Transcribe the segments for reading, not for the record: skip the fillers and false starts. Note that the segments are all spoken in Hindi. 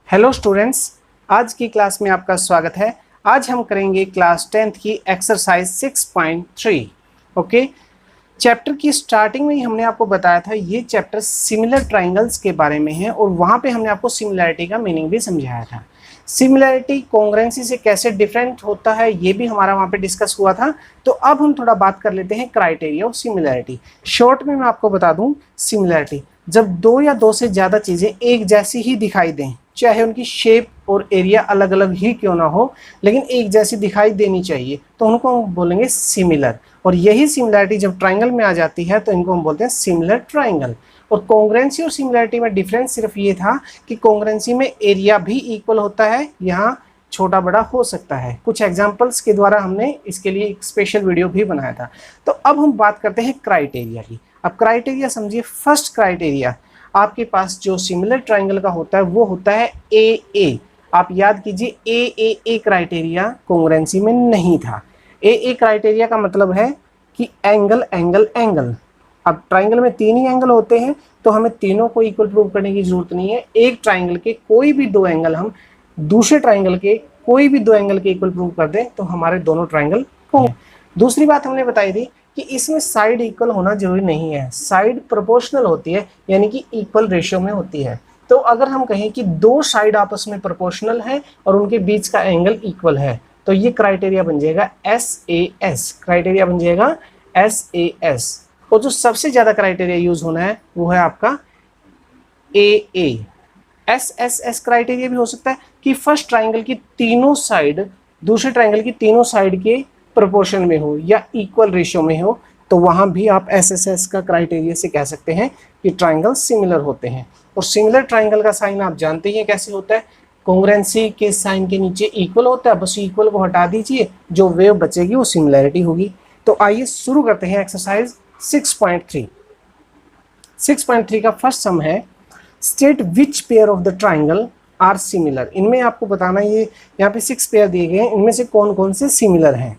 हेलो स्टूडेंट्स, आज की क्लास में आपका स्वागत है। आज हम करेंगे क्लास 10th की एक्सरसाइज 6.3। ओके, चैप्टर की स्टार्टिंग में ही हमने आपको बताया था ये चैप्टर सिमिलर ट्राइंगल्स के बारे में है और वहाँ पे हमने आपको सिमिलैरिटी का मीनिंग भी समझाया था। सिमिलैरिटी कॉन्ग्रुएंसी से कैसे डिफरेंट होता है ये भी हमारा वहाँ पे डिस्कस हुआ था। तो अब हम थोड़ा बात कर लेते हैं क्राइटेरिया ऑफ सिमिलैरिटी। शॉर्ट में मैं आपको बता दूँ, सिमिलैरिटी जब दो या दो से ज़्यादा चीज़ें एक जैसी ही दिखाई दें, चाहे उनकी शेप और एरिया अलग अलग ही क्यों ना हो, लेकिन एक जैसी दिखाई देनी चाहिए, तो उनको हम बोलेंगे सिमिलर। और यही सिमिलैरिटी जब ट्राइंगल में आ जाती है तो इनको हम बोलते हैं सिमिलर ट्राइंगल। और कॉन्ग्रुएंसी और सिमिलैरिटी में डिफरेंस सिर्फ ये था कि कॉन्ग्रुएंसी में एरिया भी इक्वल होता है, यहाँ छोटा बड़ा हो सकता है। कुछ एग्जाम्पल्स के द्वारा हमने इसके लिए एक स्पेशल वीडियो भी बनाया था। तो अब हम बात करते हैं क्राइटेरिया की। अब क्राइटेरिया समझिए, फर्स्ट क्राइटेरिया आपके पास जो सिमिलर ट्राइंगल का होता है वो होता है ए। आप याद कीजिए, ए क्राइटेरिया कॉन्ग्रुएंसी में नहीं था। ए क्राइटेरिया का मतलब है कि एंगल एंगल एंगल। अब ट्राइंगल में तीन ही एंगल होते हैं तो हमें तीनों को इक्वल प्रूव करने की जरूरत नहीं है। एक ट्राइंगल के कोई भी दो एंगल हम दूसरे ट्राइंगल के कोई भी दो एंगल के इक्वल प्रूव कर दें तो हमारे दोनों ट्राइंगल होंगे। दूसरी बात हमने बताई थी कि इसमें साइड इक्वल होना जरूरी नहीं है, साइड प्रोपोर्शनल होती है, यानी कि इक्वल रेशियो में होती है। तो अगर हम कहें कि दो साइड आपस में प्रोपोर्शनल है और उनके बीच का एंगल इक्वल है तो ये क्राइटेरिया बन जाएगा SAS। क्राइटेरिया बन जाएगा SAS। और जो सबसे ज्यादा क्राइटेरिया यूज होना है वो है आपका AA। SSS क्राइटेरिया भी हो सकता है कि फर्स्ट ट्राइंगल की तीनों साइड दूसरे ट्राइंगल की तीनों साइड के प्रोपोर्शन में हो या इक्वल रेशियो में हो, तो वहां भी आप SSS का क्राइटेरिया से कह सकते हैं कि ट्राइंगल सिमिलर होते हैं। और सिमिलर ट्राइंगल का साइन आप जानते हैं कैसे होता है, कॉन्ग्रुएंसी के साइन के नीचे इक्वल होता है, बस इक्वल को हटा दीजिए, जो वेव बचेगी वो सिमिलैरिटी होगी। तो आइए शुरू करते हैं एक्सरसाइज 6.3। 6.3 का फर्स्ट सम है, state which pair of the triangle are similar. इनमें आपको बताना, ये यहाँ पे 6 पेयर दिए गए हैं, इनमें से कौन कौन से सिमिलर हैं।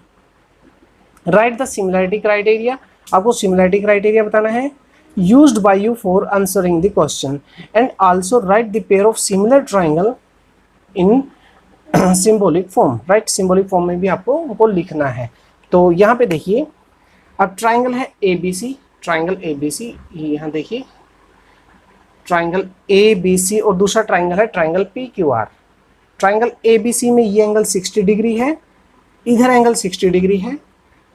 राइट द सिमिलैरिटी क्राइटेरिया, आपको सिमिलैरिटी क्राइटेरिया बताना है used by you for answering the question and also right the pair of similar triangle in symbolic form. Right, symbolic form में भी आपको उनको लिखना है। तो यहाँ पे देखिए, अब ट्राइंगल है ABC, ट्राइंगल ABC, यहाँ देखिए ट्राइंगल ABC और दूसरा ट्राइंगल है ट्राइंगल PQR। ट्राइंगल ABC में ये एंगल 60 डिग्री है, इधर एंगल 60 डिग्री है,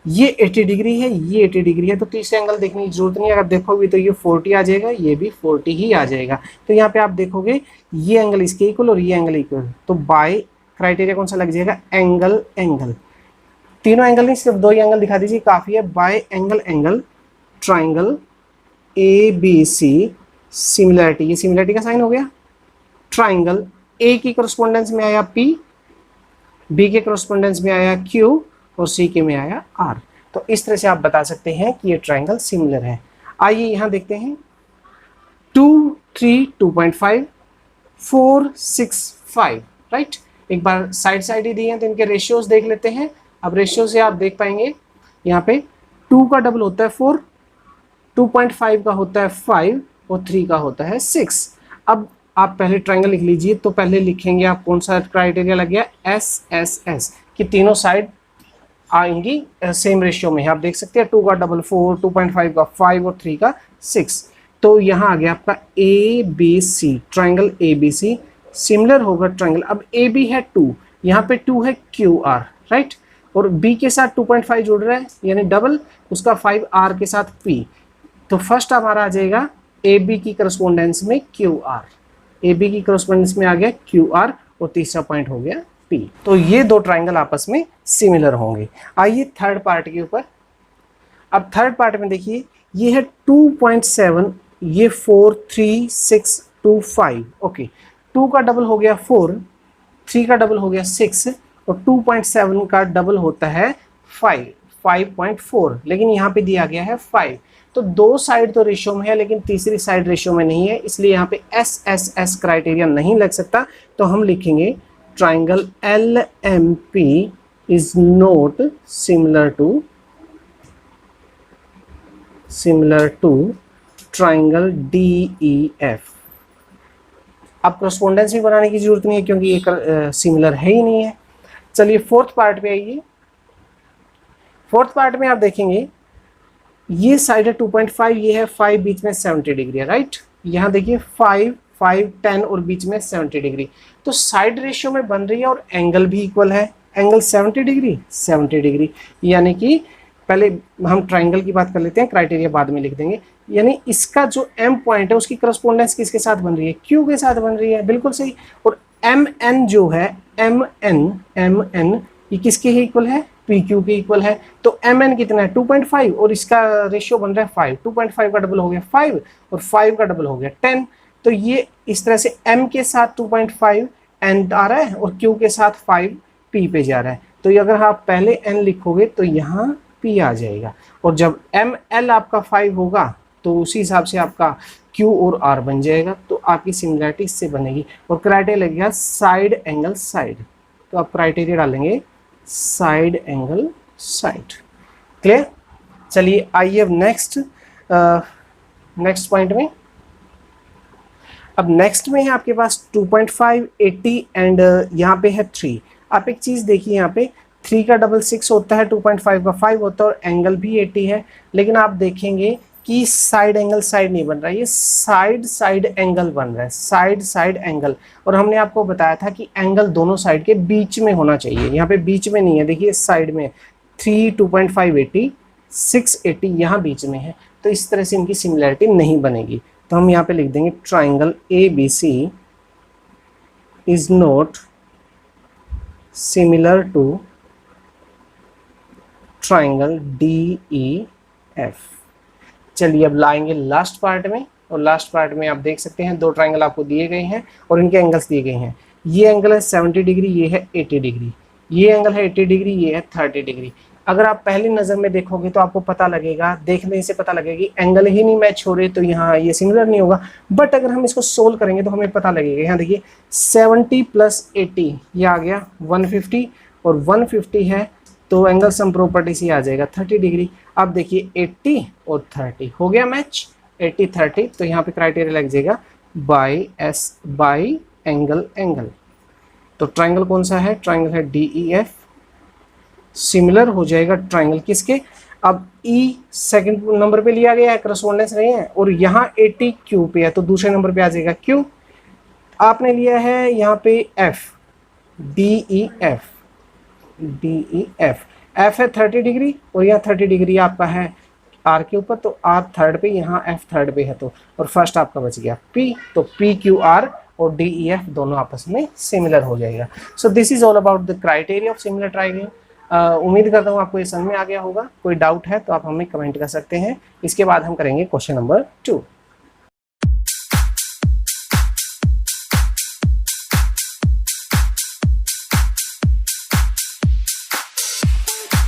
ये 80 डिग्री है, ये 80 डिग्री है, तो तीसरे एंगल देखने की जरूरत नहीं है। अगर देखोगे तो ये 40 आ जाएगा, ये भी 40 ही आ जाएगा। तो यहाँ पे आप देखोगे ये एंगल इसके इक्वल और ये एंगल इक्वल, तो बाय क्राइटेरिया कौन सा लग जाएगा, एंगल एंगल। तीनों एंगल नहीं, सिर्फ दो ही एंगल दिखा दीजिए काफी है। Bye angle angle triangle ABC similarity, ये सिमिलैरिटी का साइन हो गया। ट्राइंगल A की कोरेस्पोंडेंस में आया P, B के कोरेस्पोंडेंस में आया Q और C के में आया R। तो इस तरह से आप बता सकते हैं कि ये ट्राइंगल सिमिलर है। आइए यहाँ देखते हैं 2, 3, 2.5, 4, 6, 5। राइट, एक बार साइड साइड ही दिए हैं तो इनके रेशियोज देख लेते हैं। अब रेशियो से आप देख पाएंगे यहाँ पे 2 का डबल होता है 4, 2.5 का होता है 5 और 3 का होता है 6। अब आप पहले ट्राइंगल लिख लीजिए, तो पहले लिखेंगे आप कौन सा क्राइटेरिया लग गया, SSS, कि तीनों साइड आएंगी सेम रेशियो में। आप देख सकते हैं 2 का डबल 4, 2.5 का 5 और 3 का 6। तो यहाँ आ गया आपका ABC, ट्राइंगल ABC सिमिलर होगा ट्राइंगल। अब AB है 2, यहाँ पे 2 है QR। राइट, और B के साथ 2.5 जुड़ रहा है यानी डबल, उसका 5 R के साथ P। तो फर्स्ट हमारा आ जाएगा AB की करस्पोंडेंस में QR, AB की करस्पोंडेंस में आ गया QR और तीसरा पॉइंट हो गया P। तो ये दो ट्राइंगल आपस में सिमिलर होंगे। आइए थर्ड पार्ट के ऊपर। अब थर्ड पार्ट में देखिए, ये है 2.7, ये 4, 3, 6, 2, 5। ओके, 2 का डबल हो गया 4, 3 का डबल हो गया 6 और 2.7 का डबल होता है 5, 5.4, लेकिन यहाँ पे दिया गया है 5। तो दो साइड तो रेशियो में है लेकिन तीसरी साइड रेशियो में नहीं है, इसलिए यहाँ पे SSS क्राइटेरिया नहीं लग सकता। तो हम लिखेंगे triangle LMP is not similar to triangle DEF। अब करस्पॉन्डेंस भी बनाने की जरूरत नहीं है क्योंकि ये सिमिलर है ही नहीं है। चलिए फोर्थ पार्ट पे आइए। फोर्थ पार्ट में आप देखेंगे ये साइड है 2.5, ये है 5, बीच में 70 डिग्री है, राइट। यहाँ देखिए 5, 5, 10 और बीच में 70 डिग्री, तो साइड रेशियो में बन रही है और एंगल भी इक्वल है। एंगल 70 डिग्री 70 डिग्री, यानी कि पहले हम ट्राइंगल की बात कर लेते हैं, क्राइटेरिया बाद में लिख देंगे। यानी इसका जो एम पॉइंट है उसकी करस्पॉन्डेंस किसके साथ बन रही है, क्यू के साथ बन रही है, बिल्कुल सही। और एम एन जो है, एम एन ये किसके इक्वल है, पी क्यू के इक्वल है। तो एम एन कितना है 2.5 और इसका रेशियो बन रहा है 5, 2.5 का डबल हो गया 5 और 5 का डबल हो गया 10। तो ये इस तरह से m के साथ 2.5 n आ रहा है और q के साथ 5 p पे जा रहा है। तो ये अगर आप पहले n लिखोगे तो यहाँ p आ जाएगा, और जब m l आपका 5 होगा तो उसी हिसाब से आपका q और r बन जाएगा। तो आपकी सिमिलरिटी इससे बनेगी। और क्राइटेरिया लगेगा साइड एंगल साइड, तो आप क्राइटेरिया डालेंगे साइड एंगल साइड। क्लियर। चलिए आइए अब नेक्स्ट पॉइंट में। अब नेक्स्ट में है आपके पास 2.5, 80 एंड यहाँ पे है 3। आप एक चीज़ देखिए, यहाँ पे 3 का डबल 6 होता है, 2.5 का 5 होता है और एंगल भी 80 है। लेकिन आप देखेंगे कि साइड एंगल साइड नहीं बन रहा है, ये साइड एंगल बन रहा है, साइड एंगल। और हमने आपको बताया था कि एंगल दोनों साइड के बीच में होना चाहिए, यहाँ पे बीच में नहीं है। देखिए साइड में 3, 2.5, 80, 6, 80 यहाँ बीच में है, तो इस तरह से इनकी सिमिलरिटी नहीं बनेगी। तो हम यहाँ पे लिख देंगे triangle ABC is not similar to triangle DEF। चलिए अब लाएंगे लास्ट पार्ट में, और लास्ट पार्ट में आप देख सकते हैं 2 ट्राइंगल आपको दिए गए हैं और इनके एंगल्स दिए गए हैं। ये एंगल है 70 डिग्री, ये है 80 डिग्री, ये एंगल है 80 डिग्री, ये है 30 डिग्री। अगर आप पहली नज़र में देखोगे तो आपको पता लगेगा, देखने से पता लगेगा कि एंगल ही नहीं मैच हो रहे, तो यहाँ ये सिमिलर नहीं होगा। बट अगर हम इसको सोल्व करेंगे तो हमें पता लगेगा। यहाँ देखिए 70 + 80 ये आ गया 150, और 150 है तो एंगल सम प्रॉपर्टी से आ जाएगा 30 डिग्री। अब देखिए 80 और 30 हो गया मैच, 80, 30। तो यहाँ पे क्राइटेरिया लग जाएगा बाई एंगल। तो ट्राइंगल कौन सा है, ट्राइंगल है DEF। सिमिलर हो जाएगा ट्राइंगल किसके, अब E सेकंड नंबर पे लिया गया है, करस्पॉन्डेंस नहीं है, और यहाँ 80 Q पे है तो दूसरे नंबर पे आ जाएगा Q। आपने लिया है यहाँ पे F, DEF। F है 30 डिग्री और यहाँ 30 डिग्री आपका है R के ऊपर, तो R थर्ड पे, यहाँ F थर्ड पे है, तो और फर्स्ट आपका बच गया P। तो PQR और DEF दोनों आपस में सिमिलर हो जाएगा। So this is all about the criteria of similar triangle. उम्मीद करता हूँ आपको ये समझ में आ गया होगा। कोई डाउट है तो आप हमें कमेंट कर सकते हैं। इसके बाद हम करेंगे क्वेश्चन नंबर 2।